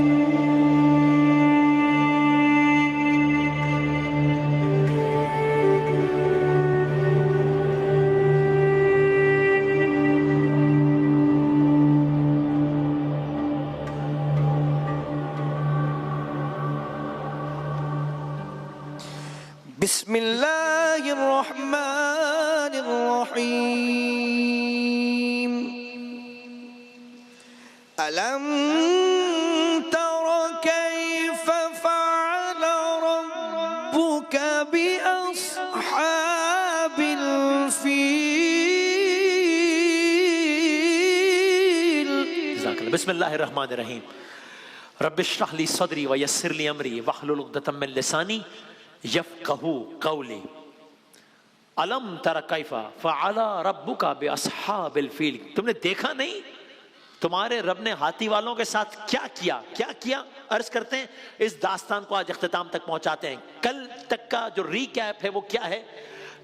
بسم اللہ الرحمن الرحیم ألم تر كيف فعل ربك بأصحاب الفيل. بسم اللہ الرحمن الرحیم. رب اشرح لی صدری ویسر لی امری واحلل عقدۃ من لسانی یفقہوا قولی. الم تر کیف فعل ربک باصحاب الفیل. تم نے دیکھا نہیں تمہارے رب نے ہاتھی والوں کے ساتھ کیا کیا. عرض کرتے ہیں اس داستان کو آج اختتام تک پہنچاتے ہیں. کل تک کا جو ریکیپ ہے وہ کیا ہے؟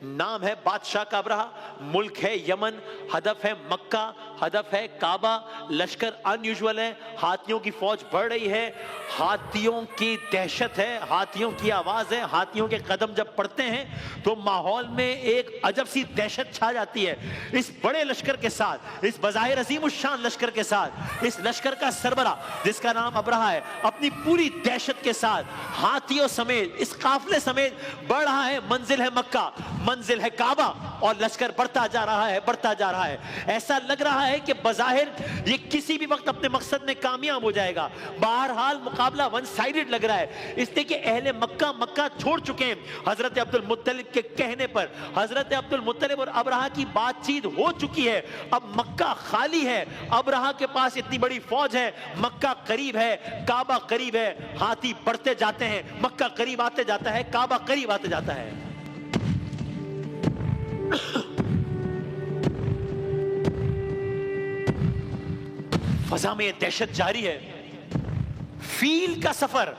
نام ہے بادشاہ کا ابرہہ، ملک ہے یمن، ہدف ہے مکہ، ہدف ہے کعبہ، لشکر ان یوزول ہے، ہاتھیوں کی فوج بڑھ رہی ہے، ہاتھیوں کی دہشت ہے، ہاتھیوں کی آواز ہے، ہاتھیوں کے قدم جب پڑتے ہیں تو ماحول میں ایک عجب سی دہشت چھا جاتی ہے. اس بڑے لشکر کے ساتھ، اس بظاہر عظیم الشان لشکر کے ساتھ، اس لشکر کا سربراہ جس کا نام ابرہہ ہے اپنی پوری دہشت کے ساتھ ہاتھیوں سمیت اس قافلے سمیت بڑھ رہا ہے. منزل ہے مکہ، منزل ہے کعبہ، اور لشکر بڑھتا جا رہا ہے. ایسا لگ رہا ہے کہ بظاہر یہ کسی بھی وقت اپنے مقصد میں کامیاب ہو جائے گا. بہرحال مقابلہ ون سائیڈڈ لگ رہا ہے، اس لیے کہ اہل مکہ چھوڑ چکے ہیں. حضرت عبد المطلب کے کہنے پر حضرت عبد المطلب اور ابرہہ کی بات چیت ہو چکی ہے. اب مکہ خالی ہے، ابرہہ کے پاس اتنی بڑی فوج ہے، مکہ قریب ہے، کعبہ قریب ہے. ہاتھی بڑھتے جاتے ہیں، مکہ قریب آتے جاتا ہے، کعبہ قریب آتے جاتا ہے. فضا میں یہ دہشت جاری ہے. فیل کا سفر،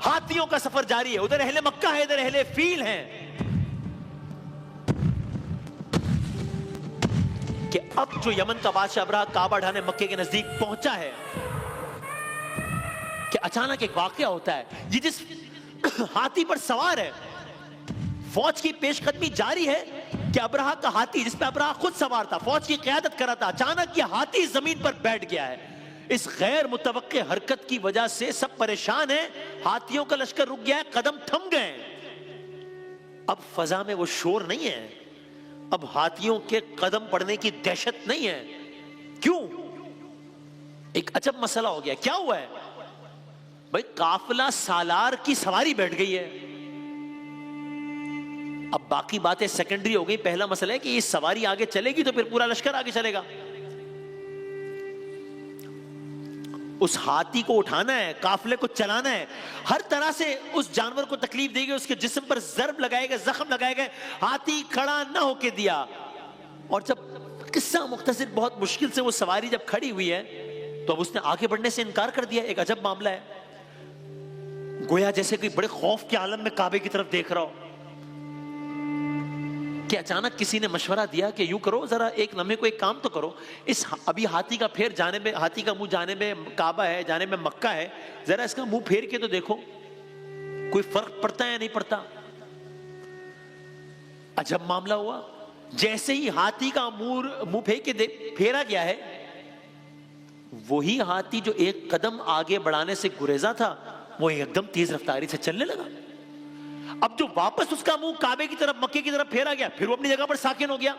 ہاتھیوں کا سفر جاری ہے. ادھر اہل مکہ ہے، ادھر اہل فیل ہیں. کہ اب جو یمن کا بادشاہ ابرہہ کعبہ ڈھانے مکے کے نزدیک پہنچا ہے کہ اچانک ایک واقعہ ہوتا ہے. یہ جس ہاتھی پر سوار ہے، فوج کی پیش قدمی جاری ہے کہ ابرہہ کا ہاتھی جس پہ ابرہہ خود سوار تھا، فوج کی قیادت کر رہا تھا، اچانک یہ ہاتھی زمین پر بیٹھ گیا ہے. اس غیر متوقع حرکت کی وجہ سے سب پریشان ہیں. ہاتھیوں کا لشکر رک گیا ہے، قدم تھم گئے. اب فضا میں وہ شور نہیں ہے، اب ہاتھیوں کے قدم پڑنے کی دہشت نہیں ہے. کیوں؟ ایک عجب مسئلہ ہو گیا. کیا ہوا ہے بھائی؟ قافلہ سالار کی سواری بیٹھ گئی ہے. اب باقی باتیں سیکنڈری ہو گئی. پہلا مسئلہ ہے کہ یہ سواری آگے چلے گی تو پھر پورا لشکر آگے چلے گا. اس ہاتھی کو اٹھانا ہے، قافلے کو چلانا ہے، ہر طرح سے اس جانور کو تکلیف دے گی، اس کے جسم پر ضرب لگائے گا، زخم لگائے گا. ہاتھی کھڑا نہ ہو کے دیا. اور جب قصہ مختصر بہت مشکل سے وہ سواری جب کھڑی ہوئی ہے تو اب اس نے آگے بڑھنے سے انکار کر دیا. ایک عجب معاملہ ہے. گویا جیسے کوئی بڑے خوف کے عالم میں کعبے کی طرف دیکھ رہا ہو کہ اچانک کسی نے مشورہ دیا کہ یوں کرو، ذرا ایک لمحے کو ایک کام تو کرو. اس ابھی ہاتھی کا پھیر جانے میں، ہاتھی کا منہ جانے میں کعبہ ہے، جانے میں مکہ ہے، ذرا اس کا منہ پھیر کے تو دیکھو کوئی فرق پڑتا ہے یا نہیں پڑتا. عجب معاملہ ہوا. جیسے ہی ہاتھی کا منہ پھیر کے پھیرا گیا ہے، وہی ہاتھی جو ایک قدم آگے بڑھانے سے گریزا تھا وہ ایک دم تیز رفتاری سے چلنے لگا. اب جو واپس اس کا منہ کعبے کی طرف، مکے کی طرف پھیرا گیا، پھر وہ اپنی جگہ پر ساکن ہو گیا.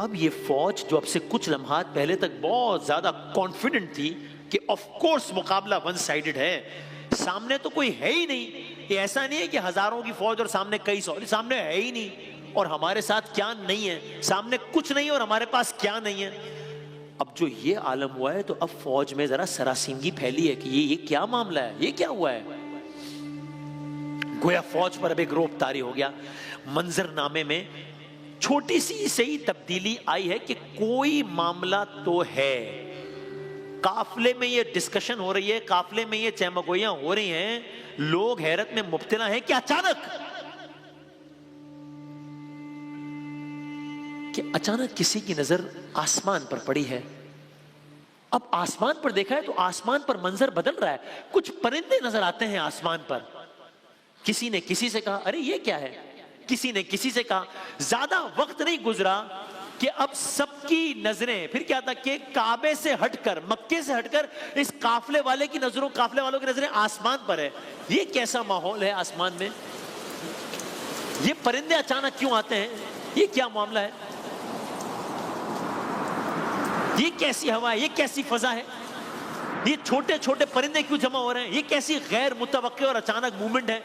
اب یہ فوج جو اب سے کچھ لمحات پہلے تک بہت زیادہ کانفیڈنٹ تھی کہ آف کورس مقابلہ ون سائیڈڈ ہے، سامنے تو کوئی ہے ہی نہیں. یہ ایسا نہیں ہے کہ ہزاروں کی فوج اور سامنے کئی سو، سامنے ہے ہی نہیں. اور ہمارے ساتھ کیا نہیں ہے، سامنے کچھ نہیں اور ہمارے پاس کیا نہیں ہے. اب جو یہ عالم ہوا ہے تو اب فوج میں ذرا سراسیمگی پھیلی ہے کہ یہ کیا معاملہ ہے، یہ کیا ہوا ہے. گویا فوج پر اب ایک روب طاری ہو گیا. منظر نامے میں چھوٹی سی صحیح تبدیلی آئی ہے کہ کوئی معاملہ تو ہے. قافلے میں یہ ڈسکشن ہو رہی ہے، قافلے میں یہ چہمگوئیاں ہو رہی ہیں، لوگ حیرت میں مبتلا ہیں کہ اچانک کسی کی نظر آسمان پر پڑی ہے. اب آسمان پر دیکھا ہے تو آسمان پر منظر بدل رہا ہے، کچھ پرندے نظر آتے ہیں آسمان پر. کسی نے کسی سے کہا ارے یہ کیا ہے، کسی نے کسی سے کہا. زیادہ وقت نہیں گزرا کہ اب سب کی نظریں پھر کیا تھا کہ کعبے سے ہٹ کر، مکے سے ہٹ کر اس قافلے والے کی نظروں، قافلے والوں کی نظریں آسمان پر ہے. یہ کیسا ماحول ہے آسمان میں، یہ پرندے اچانک کیوں آتے ہیں، یہ کیا معاملہ ہے، یہ کیسی ہوا ہے، یہ کیسی فضا ہے، یہ چھوٹے چھوٹے پرندے کیوں جمع ہو رہے ہیں، یہ کیسی غیر متوقع اور اچانک موومنٹ ہے.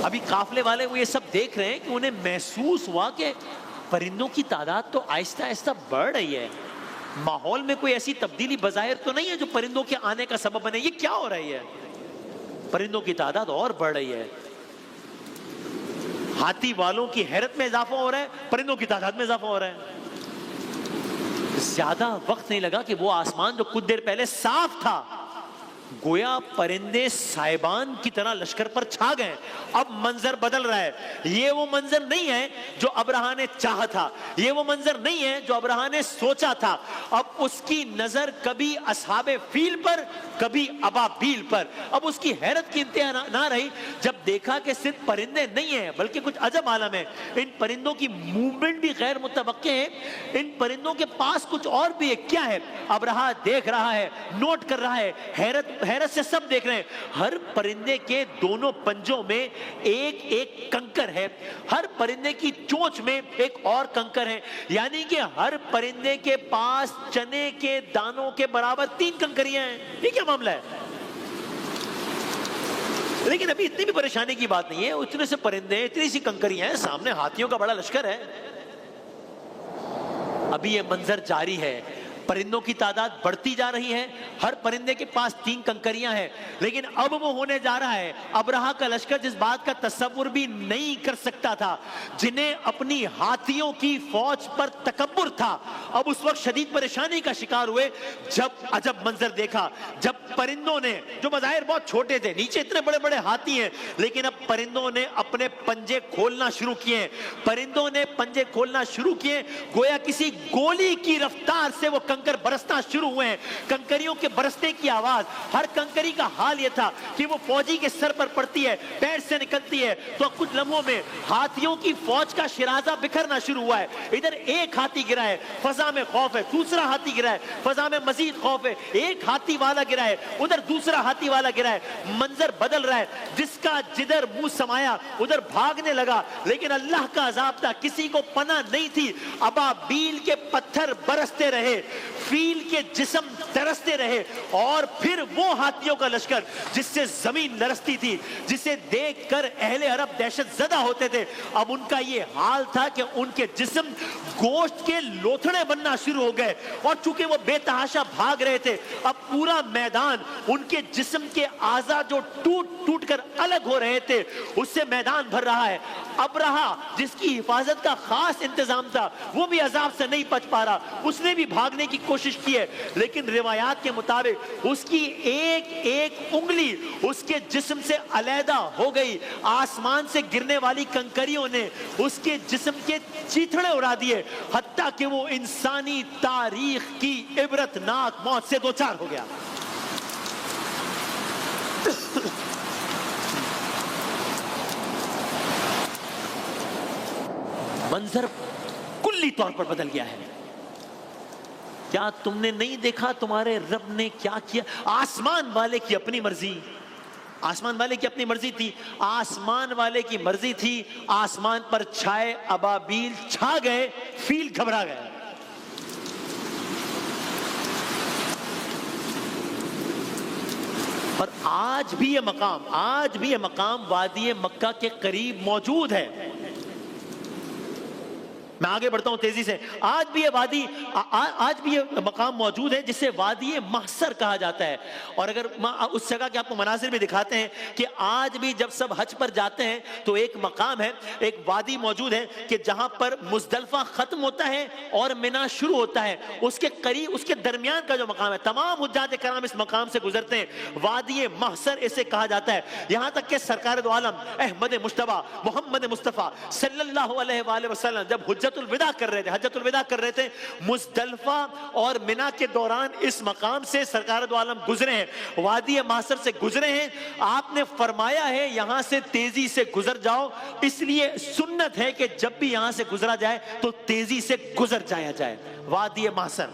ابھی قافلے والے وہ یہ سب دیکھ رہے ہیں کہ انہیں محسوس ہوا کہ پرندوں کی تعداد تو آہستہ آہستہ بڑھ رہی ہے، ماحول میں کوئی ایسی تبدیلی بظاہر تو نہیں ہے جو پرندوں کے آنے کا سبب بنے. یہ کیا ہو رہی ہے، پرندوں کی تعداد اور بڑھ رہی ہے. ہاتھی والوں کی حیرت میں اضافہ ہو رہا ہے، پرندوں کی تعداد میں اضافہ ہو رہا ہے. زیادہ وقت نہیں لگا کہ وہ آسمان جو کچھ دیر پہلے صاف تھا، گویا پرندے سائبان کی طرح لشکر پر چھا گئے. اب منظر بدل رہا ہے. یہ وہ منظر نہیں ہے جو ابرہا نے چاہا تھا، یہ وہ منظر نہیں ہے جو ابرہا نے سوچا تھا. اب اس کی نظر کبھی اصحاب فیل پر، کبھی ابابیل پر. اب اس کی حیرت کی انتہا نہ رہی جب دیکھا کہ صرف پرندے نہیں ہیں بلکہ کچھ عجب عالم ہے. ان پرندوں کی موومنٹ بھی غیر متوقع ہے، ان پرندوں کے پاس کچھ اور بھی ہے. کیا ہے؟ ابرہا دیکھ رہا ہے، نوٹ کر رہا ہے، حیرت سے سب دیکھ رہے ہیں. ہر پرندے کے دونوں پنجوں میں ایک ایک کنکر ہے، ہر پرندے کی چونچ میں ایک اور کنکر ہے. یعنی کہ ہر پرندے کے پاس چنے کے دانوں کے برابر 3 کنکریاں ہیں. یہ کیا معاملہ ہے؟ لیکن ابھی اتنی بھی پریشانی کی بات نہیں ہے. اتنے سے پرندے، اتنی سی کنکریاں ہیں، سامنے ہاتھیوں کا بڑا لشکر ہے. ابھی یہ منظر جاری ہے، پرندوں کی تعداد بڑھتی جا رہی ہے، ہر پرندے کے پاس 3 کنکریاں ہیں. لیکن اب وہ ہونے جا رہا ہے ابرہا کا لشکر جس بات کا تصور بھی نہیں کر سکتا تھا، جنہیں اپنی ہاتھیوں کی فوج پر تکبر تھا، اب اس وقت شدید پریشانی کا شکار ہوئے جب عجب منظر دیکھا. جب پرندوں نے، جو بظاہر بہت چھوٹے تھے، نیچے اتنے بڑے بڑے ہاتھی ہیں، لیکن اب پرندوں نے اپنے پنجے کھولنا شروع کیے. پرندوں نے پنجے کھولنا شروع کیے، گویا کسی گولی کی رفتار سے وہ کنکر برسنا شروع ہوئے ہیں. کنکریوں کے برسنے کی آواز، ہر کنکری کا حال یہ تھا کہ وہ فوجی کے سر پر پڑتی ہے، پیر سے نکلتی ہے تو کچھ لمحوں میں ہاتھیوں کی فوج کا شرازہ بکھرنا شروع ہوا ہے. ادھر ایک ہاتھی گرا ہے، فضا میں خوف ہے، دوسرا ہاتھی گرا ہے، فضا میں مزید خوف ہے، ایک ہاتھی والا گرا ہے، ادھر دوسرا ہاتھی والا گرا ہے. منظر بدل رہا ہے، جس کا جدھر منہ سمایا ادھر بھاگنے لگا. لیکن اللہ کا عذاب تھا، کسی کو پناہ نہیں تھی. ابابیل کے پتھر برستے رہے، فیل کے جسم ترستے رہے، اور پھر وہ ہاتھیوں کا لشکر جس سے زمین لرزتی تھی، جسے دیکھ کر اہل عرب دہشت زدہ ہوتے تھے، اب ان کا یہ حال تھا کہ ان کے جسم گوشت کے لوتھڑے بننا شروع ہو گئے. اور چونکہ وہ بے تحاشا بھاگ رہے تھے، اب پورا میدان ان کے جسم کے اعضاء جو ٹوٹ ٹوٹ کر الگ ہو رہے تھے اس سے میدان بھر رہا ہے. ابرہا جس کی حفاظت کا خاص انتظام تھا وہ بھی عذاب سے نہیں بچ پا رہا، اس نے بھی بھاگنے کی کوشش کی ہے. لیکن روایات کے مطابق اس کی ایک ایک انگلی اس کے جسم سے علیحدہ ہو گئی. آسمان سے گرنے والی کنکریوں نے اس کے جسم کے چیتھڑے اڑا دیے، حتیٰ کہ وہ انسانی تاریخ کی عبرتناک موت سے دوچار ہو گیا. منظر کلی طور پر بدل گیا ہے. کیا تم نے نہیں دیکھا تمہارے رب نے کیا کیا؟ آسمان والے کی اپنی مرضی، آسمان والے کی اپنی مرضی تھی، آسمان والے کی مرضی تھی. آسمان پر چھائے ابابیل چھا گئے، فیل گھبرا گئے. اور آج بھی یہ مقام وادی مکہ کے قریب موجود ہے. میں آگے بڑھتا ہوں تیزی سے. آج بھی یہ مقام موجود ہے جسے وادی محشر کہا جاتا ہے. اور اگر اس جگہ کے آپ کو مناظر بھی دکھاتے ہیں کہ آج بھی جب سب حج پر جاتے ہیں تو ایک مقام ہے، ایک وادی موجود ہے کہ جہاں پر مزدلفہ ختم ہوتا ہے اور منا شروع ہوتا ہے، اس کے قریب، اس کے درمیان کا جو مقام ہے، تمام حجاج کرام اس مقام سے گزرتے ہیں. وادی محشر اسے کہا جاتا ہے. یہاں تک کہ سرکار دو عالم احمد مجتبی محمد مصطفیٰ صلی اللہ علیہ وآلہ وسلم جب حجت حجۃ الوداع کر رہے تھے، حجۃ الوداع کر رہے تھے، مزدلفہ اور منا کے دوران اس مقام سے سرکار دو عالم گزرے ہیں، وادی محشر سے گزرے ہیں، آپ نے فرمایا ہے یہاں سے تیزی سے گزر جاؤ، اس لیے سنت ہے کہ جب بھی یہاں سے گزرا جائے تو تیزی سے گزر جایا جائے۔ وادی محشر،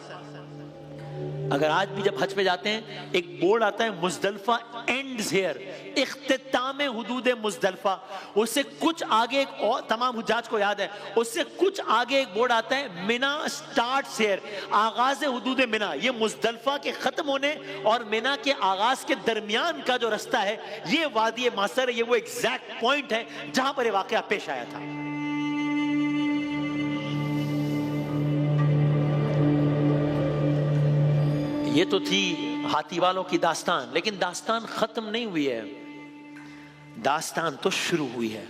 اگر آج بھی جب حج پہ جاتے ہیں ایک بورڈ آتا ہے مزدلفہ اینڈز ہیئر، اختتام حدود مزدلفہ، اس سے کچھ آگے ایک اور، تمام حجاج کو یاد ہے، اس سے کچھ آگے ایک بورڈ آتا ہے منا سٹارٹس ہیئر، آغاز حدود منا۔ یہ مزدلفہ کے ختم ہونے اور منا کے آغاز کے درمیان کا جو رستہ ہے یہ وادی محشر ہے، یہ وہ ایگزیکٹ پوائنٹ ہے جہاں پر یہ واقعہ پیش آیا تھا۔ یہ تو تھی ہاتھی والوں کی داستان، لیکن داستان ختم نہیں ہوئی ہے، داستان تو شروع ہوئی ہے۔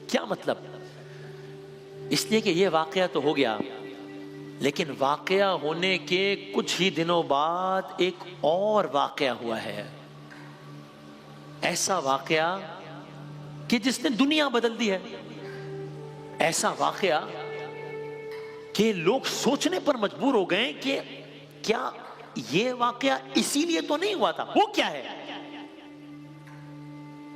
کیا مطلب؟ اس لیے کہ یہ واقعہ تو ہو گیا، لیکن واقعہ ہونے کے کچھ ہی دنوں بعد ایک اور واقعہ ہوا ہے، ایسا واقعہ کہ جس نے دنیا بدل دی ہے، ایسا واقعہ کہ لوگ سوچنے پر مجبور ہو گئے کہ کیا یہ واقعہ اسی لیے تو نہیں ہوا تھا؟ وہ کیا ہے؟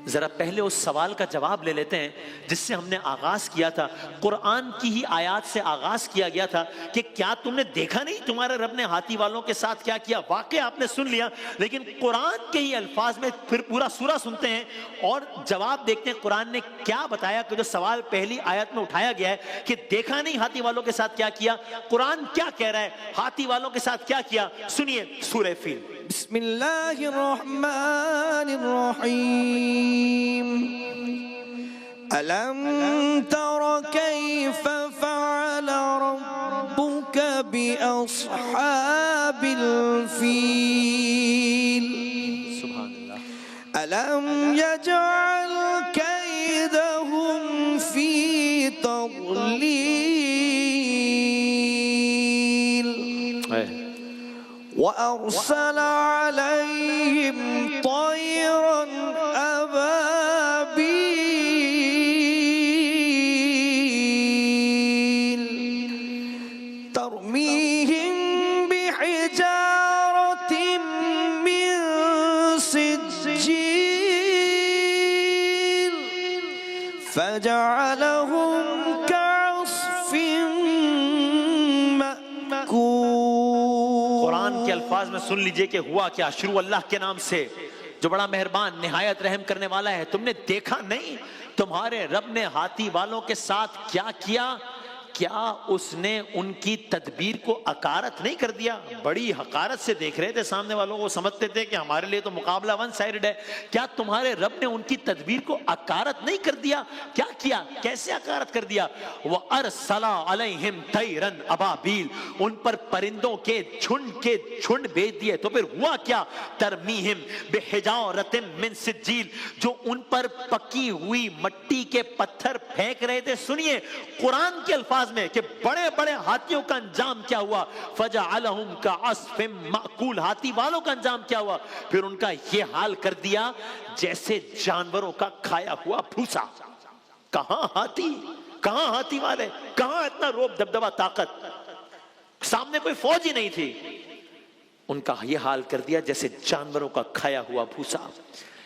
ذرا پہلے اس سوال کا جواب لے لیتے ہیں جس سے ہم نے آغاز کیا تھا، قرآن کی ہی آیات سے آغاز کیا گیا تھا کہ کیا تم نے دیکھا نہیں تمہارے رب نے ہاتھی والوں کے ساتھ کیا کیا؟ واقعہ آپ نے سن لیا، لیکن قرآن کے ہی الفاظ میں پھر پورا سورہ سنتے ہیں اور جواب دیکھتے ہیں قرآن نے کیا بتایا، کہ جو سوال پہلی آیت میں اٹھایا گیا ہے کہ دیکھا نہیں ہاتھی والوں کے ساتھ کیا کیا، قرآن کیا کہہ رہا ہے ہاتھی والوں کے ساتھ کیا کیا؟ سنیے سورہ فیل۔ بسم اللہ الرحمن الرحیم۔ ألم تر كيف فعل ربك بأصحاب الفيل سبحان اللہ۔ ألم يجعل كيدهم في تضليل وأرسل عليهم طيرا أبابيل ترميهم بحجارة من سجيل فجعلهم كعصف مأكول۔ قرآن کے الفاظ میں سن لیجئے کہ ہوا کیا۔ شروع اللہ کے نام سے جو بڑا مہربان نہایت رحم کرنے والا ہے۔ تم نے دیکھا نہیں تمہارے رب نے ہاتھی والوں کے ساتھ کیا کیا؟ کیا اس نے ان کی تدبیر کو اکارت نہیں کر دیا؟ بڑی حقارت سے دیکھ رہے تھے سامنے والوں کو، سمجھتے تھے کہ ہمارے لیے تو مقابلہ ون سائیڈ ہے۔ کیا تمہارے رب نے ان کی تدبیر کو اکارت نہیں کر دیا؟ کیا کیا؟ کیسے اکارت کر دیا؟ وَأَرْسَلَ عَلَيْهِمْ طَيْرًا أَبَابِيلَ، ان پر پرندوں کے جھنڈ بھیج دیے۔ تو پھر ہوا کیا؟ ترمیہم بحجارۃ من سجیل، جو ان پر پکی ہوئی مٹی کے پتھر پھینک رہے تھے۔ سنیے قرآن کے الفاظ میں کہ بڑے بڑے ہاتھیوں کا انجام کیا ہوا؟ فجعلہم کعصف مأکول، ہاتھی والوں کا انجام کیا ہوا؟ پھر ان کا یہ حال کر دیا جیسے جانوروں کا کھایا ہوا بھوسا۔ کہاں ہاتھی، کہاں ہاتھی والے، کہاں اتنا روب دبدبا طاقت؟ سامنے کوئی فوج ہی نہیں تھی، ان کا یہ حال کر دیا جیسے جانوروں کا کھایا ہوا بھوسا۔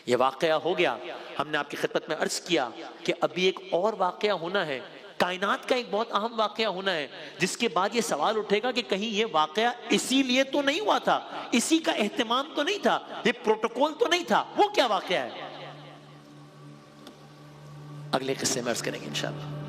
یہ واقعہ ہو گیا۔ ہم نے آپ کی خدمت میں عرض کیا کہ ابھی ایک اور واقعہ ہونا ہے، کائنات کا ایک بہت اہم واقعہ ہونا ہے، جس کے بعد یہ سوال اٹھے گا کہ کہیں یہ واقعہ اسی لیے تو نہیں ہوا تھا، اسی کا اہتمام تو نہیں تھا، یہ پروٹوکول تو نہیں تھا۔ وہ کیا واقعہ ہے؟ اگلے قصے میں عرض کریں گے انشاءاللہ۔